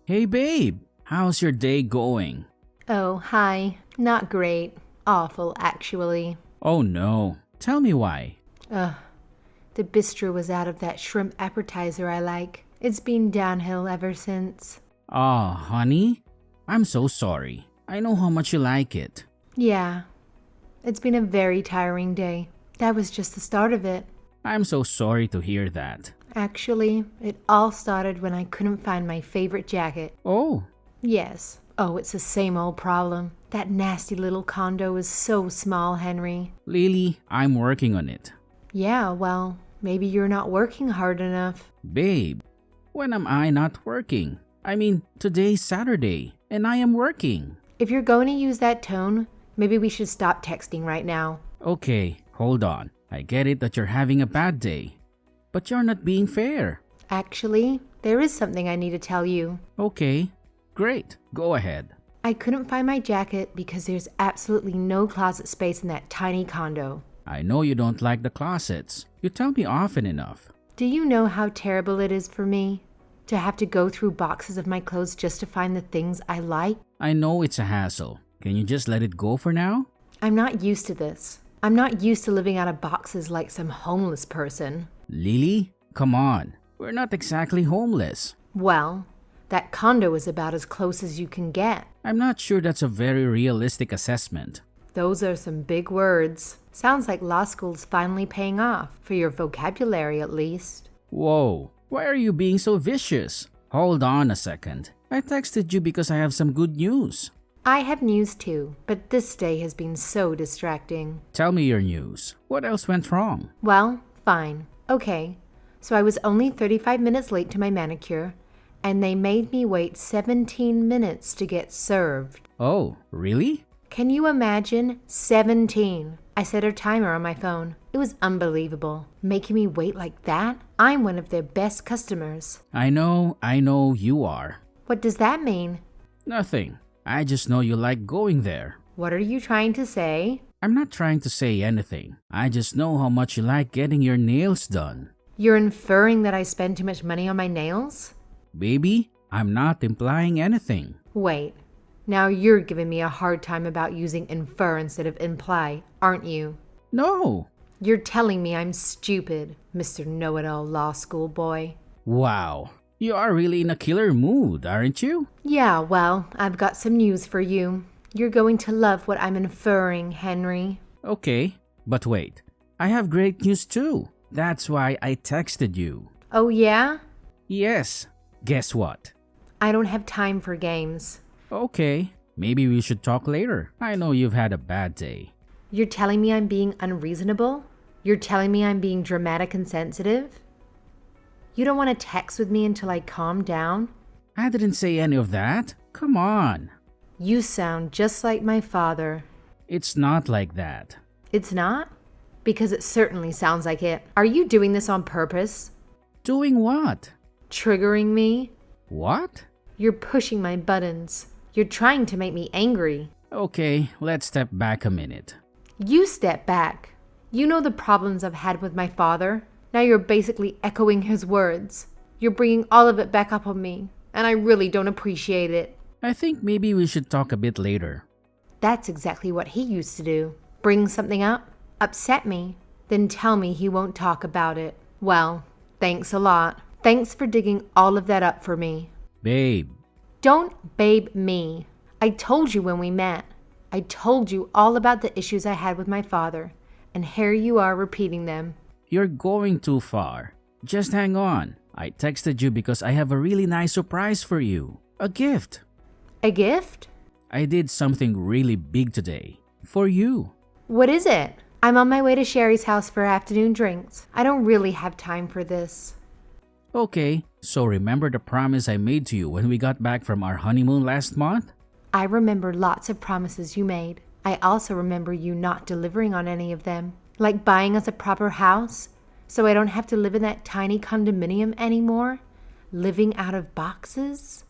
Hey babe, how's your day going? Oh, hi. Not great. Awful, actually. Oh no, tell me why. Ugh. The bistro was out of that shrimp appetizer I like. It's been downhill ever since. Aw, honey, I'm so sorry. I know how much you like it. Yeah. It's been a very tiring day. That was just the start of it. I'm so sorry to hear that. Actually, it all started when I couldn't find my favorite jacket. Oh, Yes. Oh, it's the same old problem. That nasty little condo is so small, Henry. Lily, I'm working on it. Yeah, well, maybe you're not working hard enough. Babe, when am I not working? I mean, today's Saturday, and I am working. If you're going to use that tone, maybe we should stop texting right now. Okay, hold on. I get it that you're having a bad day. But you're not being fair. Actually, there is something I need to tell you. Okay, great. Go ahead. I couldn't find my jacket because there's absolutely no closet space in that tiny condo. I know you don't like the closets. You tell me often enough. Do you know how terrible it is for me to have to go through boxes of my clothes just to find the things I like? I know it's a hassle. Can you just let it go for now? I'm not used to this. I'm not used to living out of boxes like some homeless person. Lily, come on. We're not exactly homeless. Well, that condo is about as close as you can get. I'm not sure that's a very realistic assessment. Those are some big words. Sounds like law school's finally paying off, for your vocabulary at least. Whoa, why are you being so vicious? Hold on a second. I texted you because I have some good news. I have news too, but this day has been so distracting. Tell me your news. What else went wrong? Well, fine. Okay. So I was only 35 minutes late to my manicure, and they made me wait 17 minutes to get served. Oh, really? Can you imagine? 17. I set a timer on my phone. It was unbelievable. Making me wait like that? I'm one of their best customers. I know you are. What does that mean? Nothing. I just know you like going there. What are you trying to say? I'm not trying to say anything. I just know how much you like getting your nails done. You're inferring that I spend too much money on my nails? Baby, I'm not implying anything. Wait. Now you're giving me a hard time about using infer instead of imply, aren't you? No. You're telling me I'm stupid, Mr. Know-It-All Law School boy. Wow. You are really in a killer mood, aren't you? Yeah, well, I've got some news for you. You're going to love what I'm inferring, Henry. Okay, but wait. I have great news too. That's why I texted you. Oh, yeah? Yes. Guess what? I don't have time for games. Okay, maybe we should talk later. I know you've had a bad day. You're telling me I'm being unreasonable? You're telling me I'm being dramatic and sensitive? You don't want to text with me until I calm down? I didn't say any of that. Come on. You sound just like my father. It's not like that. It's not? Because it certainly sounds like it. Are you doing this on purpose? Doing what? Triggering me? What? You're pushing my buttons. You're trying to make me angry. Okay, let's step back a minute. You step back. You know the problems I've had with my father. Now you're basically echoing his words. You're bringing all of it back up on me, and I really don't appreciate it. I think maybe we should talk a bit later. That's exactly what he used to do. Bring something up, upset me, then tell me he won't talk about it. Well, thanks a lot. Thanks for digging all of that up for me. Babe. Don't babe me. I told you when we met. I told you all about the issues I had with my father, and here you are repeating them. You're going too far. Just hang on. I texted you because I have a really nice surprise for you. A gift. A gift? I did something really big today. For you. What is it? I'm on my way to Sherry's house for afternoon drinks. I don't really have time for this. Okay, so remember the promise I made to you when we got back from our honeymoon last month? I remember lots of promises you made. I also remember you not delivering on any of them. Like buying us a proper house, so I don't have to live in that tiny condominium anymore? Living out of boxes?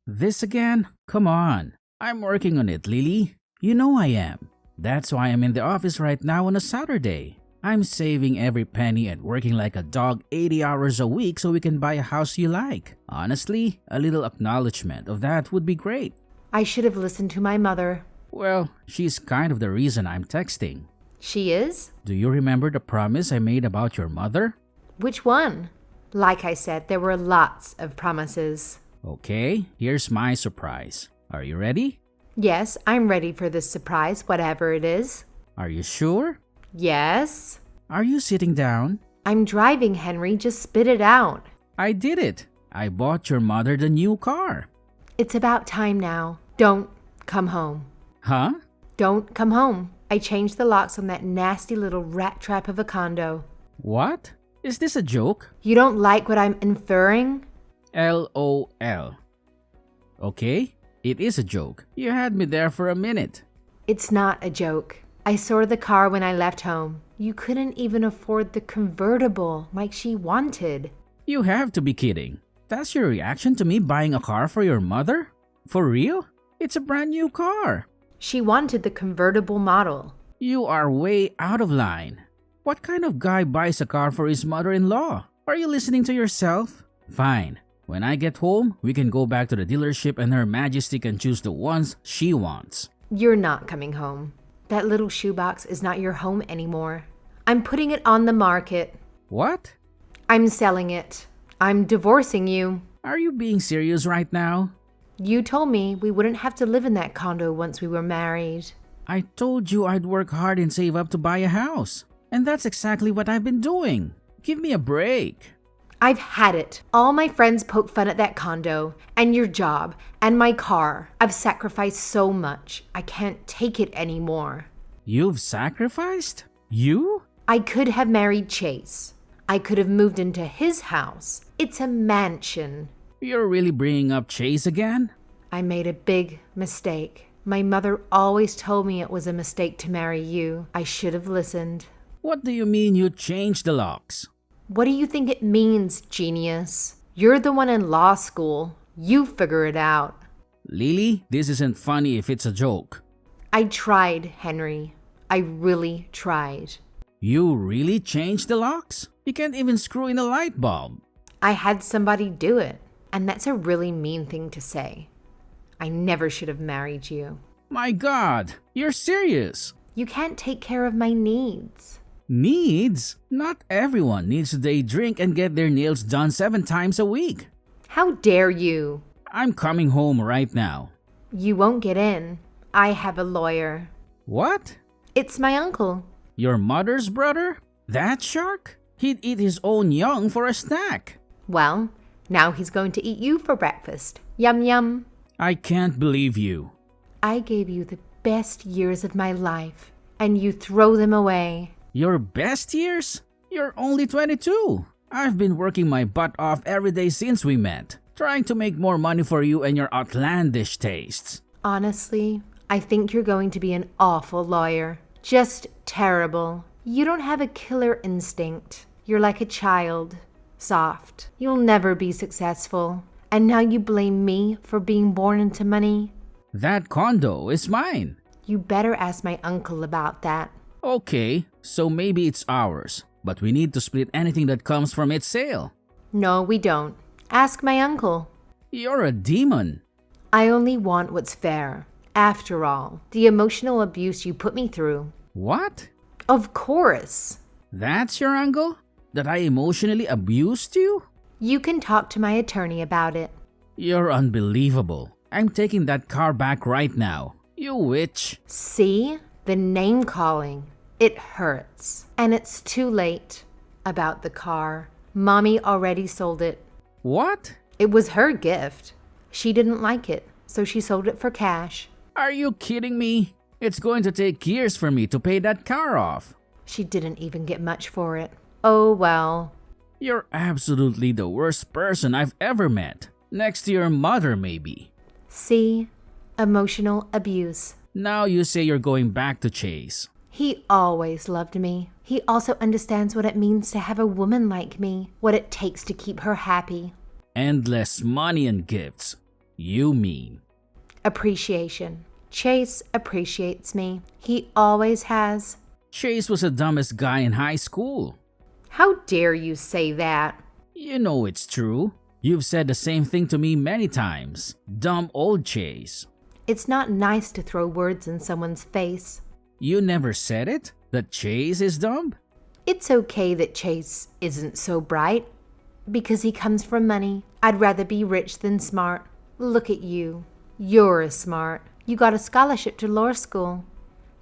This again? Come on. I'm working on it, Lily. You know I am. That's why I'm in the office right now on a Saturday. I'm saving every penny and working like a dog 80 hours a week so we can buy a house you like. Honestly, a little acknowledgement of that would be great. I should have listened to my mother. Well, she's kind of the reason I'm texting. She is? Do you remember the promise I made about your mother? Which one? Like I said, there were lots of promises. Okay, here's my surprise. Are you ready? Yes, I'm ready for this surprise, whatever it is. Are you sure? Yes. Are you sitting down? I'm driving, Henry. Just spit it out. I did it. I bought your mother the new car. It's about time now. Don't come home. Huh? Don't come home. I changed the locks on that nasty little rat trap of a condo. What? Is this a joke? You don't like what I'm inferring? LOL. Okay, it is a joke. You had me there for a minute. It's not a joke. I saw the car when I left home. You couldn't even afford the convertible like she wanted. You have to be kidding. That's your reaction to me buying a car for your mother? For real? It's a brand new car. She wanted the convertible model. You are way out of line. What kind of guy buys a car for his mother-in-law? Are you listening to yourself? Fine. When I get home, we can go back to the dealership and Her Majesty can choose the ones she wants. You're not coming home. That little shoebox is not your home anymore. I'm putting it on the market. What? I'm selling it. I'm divorcing you. Are you being serious right now? You told me we wouldn't have to live in that condo once we were married. I told you I'd work hard and save up to buy a house. And that's exactly what I've been doing. Give me a break. I've had it. All my friends poke fun at that condo, and your job, and my car. I've sacrificed so much. I can't take it anymore. You've sacrificed? You? I could have married Chase. I could have moved into his house. It's a mansion. You're really bringing up Chase again? I made a big mistake. My mother always told me it was a mistake to marry you. I should have listened. What do you mean you changed the locks? What do you think it means, genius? You're the one in law school. You figure it out. Lily, this isn't funny if it's a joke. I tried, Henry. I really tried. You really changed the locks? You can't even screw in a light bulb. I had somebody do it, and that's a really mean thing to say. I never should have married you. My God, you're serious. You can't take care of my needs. Needs? Not everyone needs to day drink and get their nails done 7 times a week. How dare you? I'm coming home right now. You won't get in. I have a lawyer. What? It's my uncle. Your mother's brother? That shark? He'd eat his own young for a snack. Well, now he's going to eat you for breakfast. Yum yum. I can't believe you. I gave you the best years of my life, and you throw them away. Your best years? You're only 22. I've been working my butt off every day since we met, trying to make more money for you and your outlandish tastes. Honestly, I think you're going to be an awful lawyer. Just terrible. You don't have a killer instinct. You're like a child. Soft. You'll never be successful. And now you blame me for being born into money? That condo is mine. You better ask my uncle about that. Okay, so maybe it's ours, but we need to split anything that comes from its sale. No, we don't. Ask my uncle. You're a demon. I only want what's fair. After all, the emotional abuse you put me through. What? Of course. That's your angle? That I emotionally abused you? You can talk to my attorney about it. You're unbelievable. I'm taking that car back right now. You witch. See? The name calling. It hurts. And it's too late. About the car. Mommy already sold it. What? It was her gift. She didn't like it, so she sold it for cash. Are you kidding me? It's going to take years for me to pay that car off. She didn't even get much for it. Oh well. You're absolutely the worst person I've ever met. Next to your mother, maybe. See? Emotional abuse. Now you say you're going back to Chase. He always loved me. He also understands what it means to have a woman like me, what it takes to keep her happy. Endless money and gifts. You mean. Appreciation. Chase appreciates me. He always has. Chase was the dumbest guy in high school. How dare you say that? You know it's true. You've said the same thing to me many times. Dumb old Chase. It's not nice to throw words in someone's face. You never said it? That Chase is dumb? It's okay that Chase isn't so bright. Because he comes from money. I'd rather be rich than smart. Look at you. You're smart. You got a scholarship to law school.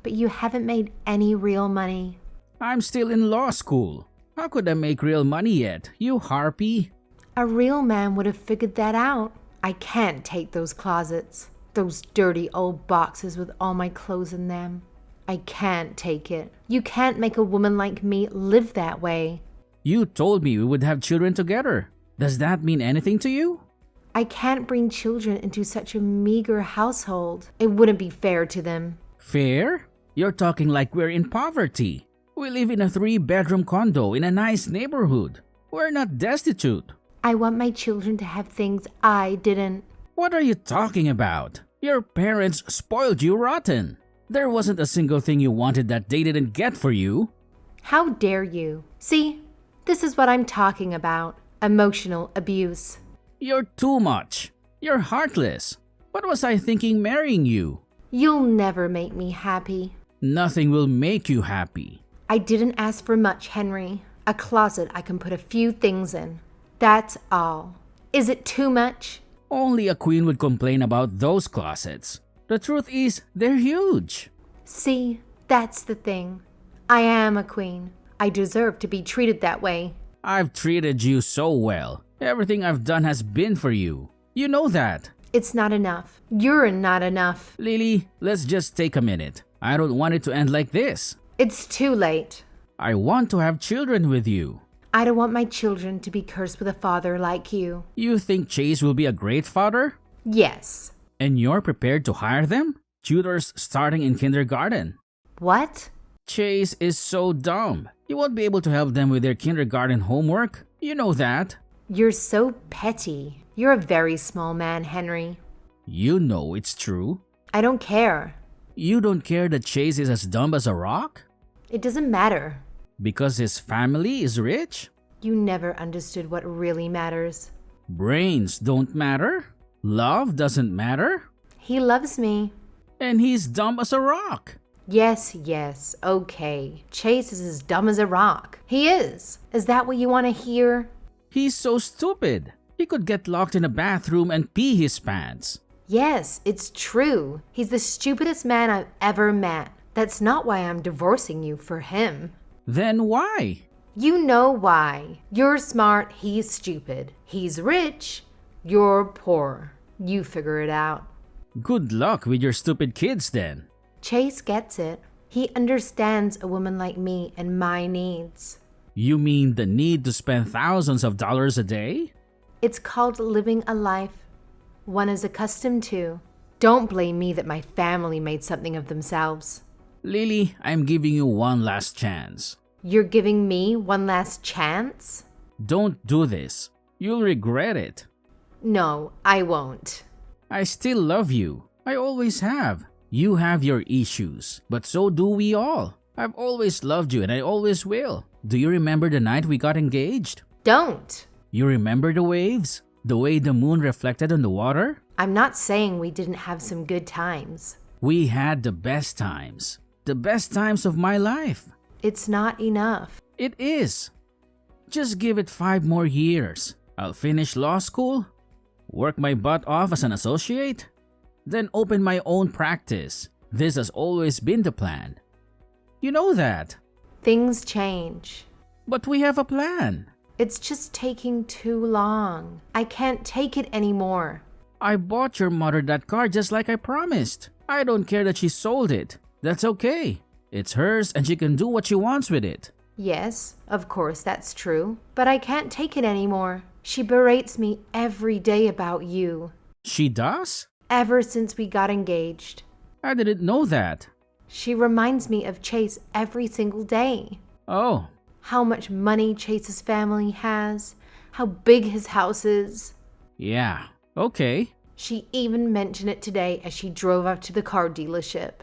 But you haven't made any real money. I'm still in law school. How could I make real money yet, you harpy? A real man would have figured that out. I can't take those closets. Those dirty old boxes with all my clothes in them. I can't take it. You can't make a woman like me live that way. You told me we would have children together. Does that mean anything to you? I can't bring children into such a meager household. It wouldn't be fair to them. Fair? You're talking like we're in poverty. We live in a 3-bedroom condo in a nice neighborhood. We're not destitute. I want my children to have things I didn't. What are you talking about? Your parents spoiled you rotten. There wasn't a single thing you wanted that they didn't get for you. How dare you? See, this is what I'm talking about. Emotional abuse. You're too much. You're heartless. What was I thinking marrying you? You'll never make me happy. Nothing will make you happy. I didn't ask for much, Henry. A closet I can put a few things in. That's all. Is it too much? Only a queen would complain about those closets. The truth is, they're huge. See, that's the thing. I am a queen. I deserve to be treated that way. I've treated you so well. Everything I've done has been for you. You know that. It's not enough. You're not enough. Lily, let's just take a minute. I don't want it to end like this. It's too late. I want to have children with you. I don't want my children to be cursed with a father like you. You think Chase will be a great father? Yes. And you're prepared to hire them? Tutors starting in kindergarten. What? Chase is so dumb. You won't be able to help them with their kindergarten homework. You know that. You're so petty. You're a very small man, Henry. You know it's true. I don't care. You don't care that Chase is as dumb as a rock? It doesn't matter. Because his family is rich? You never understood what really matters. Brains don't matter? Love doesn't matter? He loves me. And he's dumb as a rock. Yes, okay. Chase is as dumb as a rock. He is. Is that what you want to hear? He's so stupid. He could get locked in a bathroom and pee his pants. Yes, it's true. He's the stupidest man I've ever met. That's not why I'm divorcing you for him. Then why? You know why. You're smart, he's stupid. He's rich, you're poor. You figure it out. Good luck with your stupid kids then. Chase gets it. He understands a woman like me and my needs. You mean the need to spend thousands of dollars a day? It's called living a life one is accustomed to. Don't blame me that my family made something of themselves. Lily, I'm giving you one last chance. You're giving me one last chance? Don't do this. You'll regret it. No, I won't. I still love you. I always have. You have your issues, but so do we all. I've always loved you and I always will. Do you remember the night we got engaged? Don't. You remember the waves? The way the moon reflected on the water? I'm not saying we didn't have some good times. We had the best times. The best times of my life. It's not enough. It is. Just give it 5 more years. I'll finish law school, work my butt off as an associate, then open my own practice. This has always been the plan. You know that. Things change. But we have a plan. It's just taking too long. I can't take it anymore. I bought your mother that car just like I promised. I don't care that she sold it. That's okay. It's hers and she can do what she wants with it. Yes, of course that's true. But I can't take it anymore. She berates me every day about you. She does? Ever since we got engaged. I didn't know that. She reminds me of Chase every single day. Oh. How much money Chase's family has. How big his house is. Yeah, okay. She even mentioned it today as she drove up to the car dealership.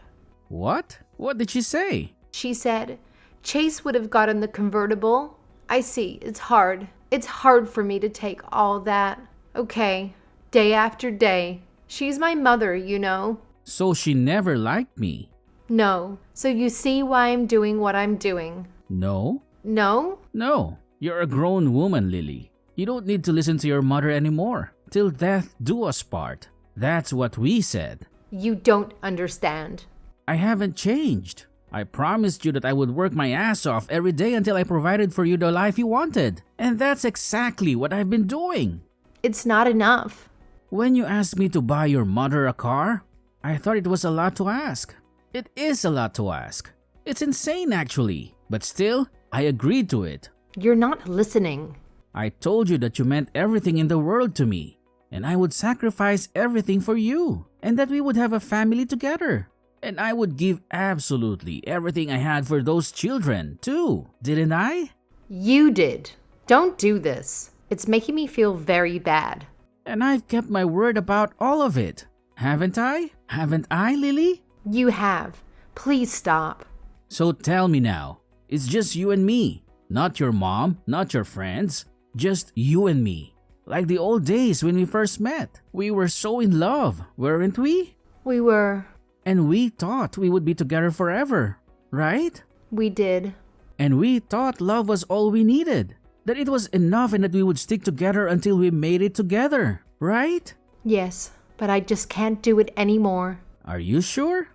What? What did she say? She said, Chase would have gotten the convertible. I see, it's hard. It's hard for me to take all that. Okay, day after day. She's my mother, you know. So she never liked me. No, so you see why I'm doing what I'm doing. No? No? No. You're a grown woman, Lily. You don't need to listen to your mother anymore. Till death do us part. That's what we said. You don't understand. I haven't changed. I promised you that I would work my ass off every day until I provided for you the life you wanted. And that's exactly what I've been doing. It's not enough. When you asked me to buy your mother a car, I thought it was a lot to ask. It is a lot to ask. It's insane actually. But still, I agreed to it. You're not listening. I told you that you meant everything in the world to me. And I would sacrifice everything for you. And that we would have a family together. And I would give absolutely everything I had for those children, too. Didn't I? You did. Don't do this. It's making me feel very bad. And I've kept my word about all of it. Haven't I? Haven't I, Lily? You have. Please stop. So tell me now. It's just you and me. Not your mom, not your friends. Just you and me. Like the old days when we first met. We were so in love, weren't we? We were. And we thought we would be together forever, right? We did. And we thought love was all we needed. That it was enough and that we would stick together until we made it together, right? Yes, but I just can't do it anymore. Are you sure?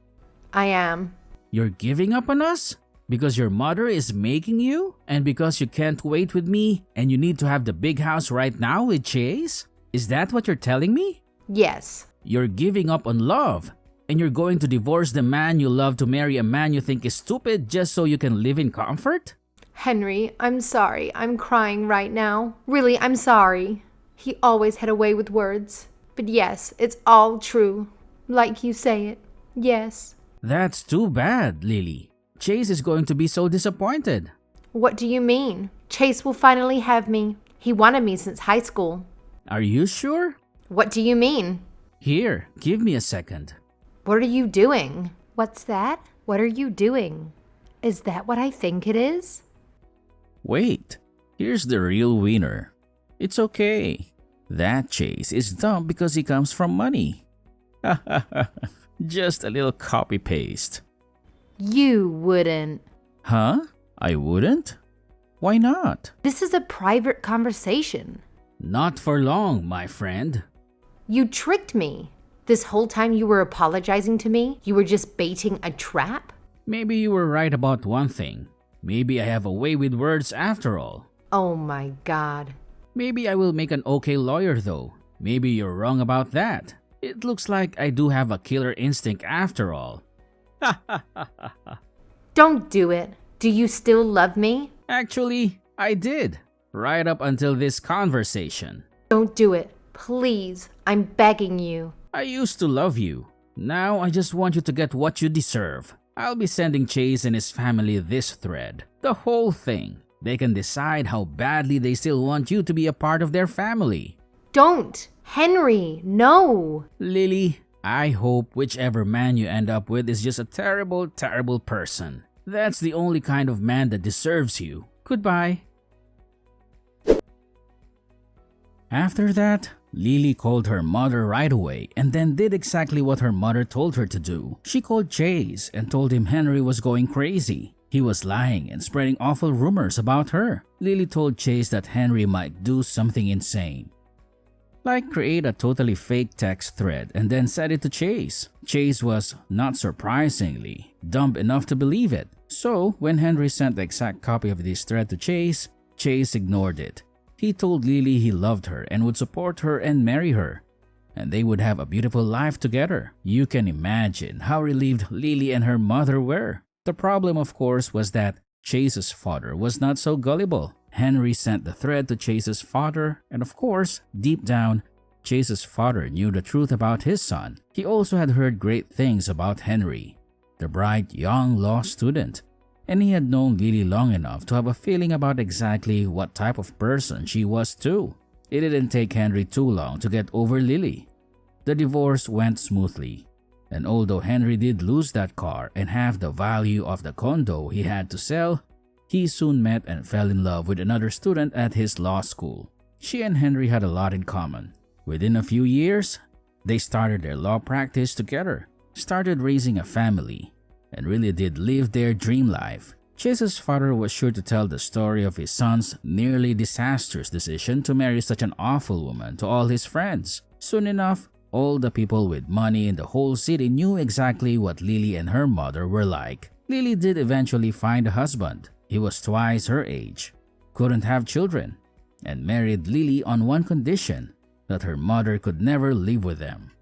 I am. You're giving up on us? Because your mother is making you? And because you can't wait with me and you need to have the big house right now with Chase? Is that what you're telling me? Yes. You're giving up on love. And you're going to divorce the man you love to marry a man you think is stupid just so you can live in comfort? Henry, I'm sorry. I'm crying right now. Really, I'm sorry. He always had a way with words. But yes, it's all true. Like you say it. Yes. That's too bad, Lily. Chase is going to be so disappointed. What do you mean? Chase will finally have me. He wanted me since high school. Are you sure? What do you mean? Here, give me a second. What are you doing? What's that? What are you doing? Is that what I think it is? Wait, here's the real winner. It's okay. That Chase is dumb because he comes from money. Just a little copy-paste. You wouldn't. Huh? I wouldn't? Why not? This is a private conversation. Not for long, my friend. You tricked me. This whole time you were apologizing to me, you were just baiting a trap? Maybe you were right about one thing. Maybe I have a way with words after all. Oh my God. Maybe I will make an okay lawyer though. Maybe you're wrong about that. It looks like I do have a killer instinct after all. Don't do it. Do you still love me? Actually, I did. Right up until this conversation. Don't do it. Please. I'm begging you. I used to love you. Now I just want you to get what you deserve. I'll be sending Chase and his family this thread. The whole thing. They can decide how badly they still want you to be a part of their family. Don't. Henry, no. Lily, I hope whichever man you end up with is just a terrible, terrible person. That's the only kind of man that deserves you. Goodbye. After that, Lily called her mother right away and then did exactly what her mother told her to do. She called Chase and told him Henry was going crazy. He was lying and spreading awful rumors about her. Lily told Chase that Henry might do something insane. Like create a totally fake text thread and then send it to Chase. Chase was, not surprisingly, dumb enough to believe it. So, when Henry sent the exact copy of this thread to Chase, Chase ignored it. He told Lily he loved her and would support her and marry her, and they would have a beautiful life together. You can imagine how relieved Lily and her mother were. The problem, of course, was that Chase's father was not so gullible. Henry sent the thread to Chase's father, and of course, deep down, Chase's father knew the truth about his son. He also had heard great things about Henry, the bright young law student, and he had known Lily long enough to have a feeling about exactly what type of person she was too. It didn't take Henry too long to get over Lily. The divorce went smoothly. And although Henry did lose that car and half the value of the condo he had to sell, he soon met and fell in love with another student at his law school. She and Henry had a lot in common. Within a few years, they started their law practice together, started raising a family, and really did live their dream life. Chase's father was sure to tell the story of his son's nearly disastrous decision to marry such an awful woman to all his friends. Soon enough, all the people with money in the whole city knew exactly what Lily and her mother were like. Lily did eventually find a husband. He was twice her age, couldn't have children, and married Lily on one condition, that her mother could never live with them.